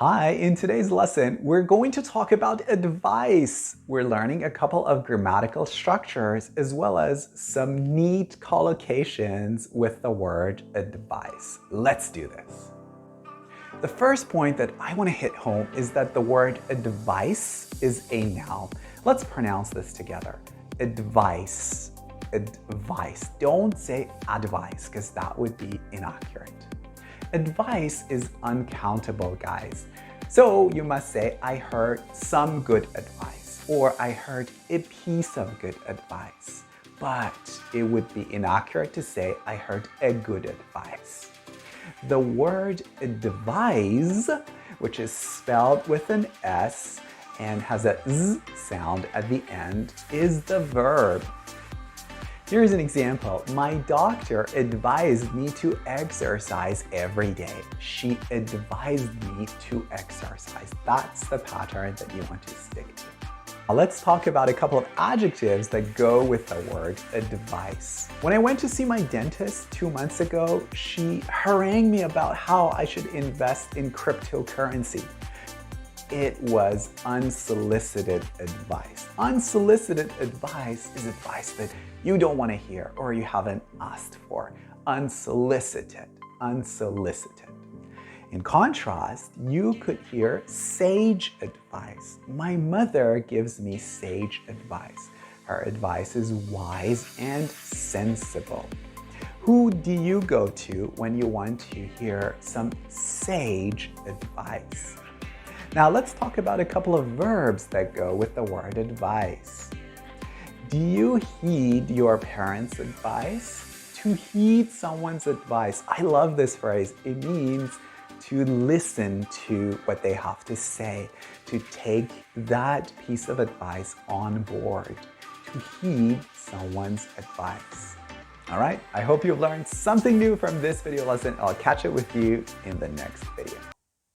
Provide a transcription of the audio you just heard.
Hi, in today's lesson, we're going to talk about advice. We're learning a couple of grammatical structures as well as some neat collocations with the word advice. Let's do this. The first point that I want to hit home is that the word advice is a noun. Let's pronounce this together. Advice. Advice. Don't say advice because that would be inaccurate. Advice is uncountable, guys. So you must say, I heard some good advice, or I heard a piece of good advice. But it would be inaccurate to say, I heard a good advice. The word advise, which is spelled with an S and has a Z sound at the end, is the verb. Here's an example. My doctor advised me to exercise every day. She advised me to exercise. That's the pattern that you want to stick to. Now let's talk about a couple of adjectives that go with the word advice. When I went to see my dentist 2 months ago, she harangued me about how I should invest in cryptocurrency. It was unsolicited advice. Unsolicited advice is advice that you don't want to hear or you haven't asked for. Unsolicited, unsolicited. In contrast, you could hear sage advice. My mother gives me sage advice. Her advice is wise and sensible. Who do you go to when you want to hear some sage advice? Now let's talk about a couple of verbs that go with the word advice. Do you heed your parents' advice? To heed someone's advice. I love this phrase. It means to listen to what they have to say, to take that piece of advice on board, to heed someone's advice. All right, I hope you've learned something new from this video lesson. I'll catch up with you in the next video.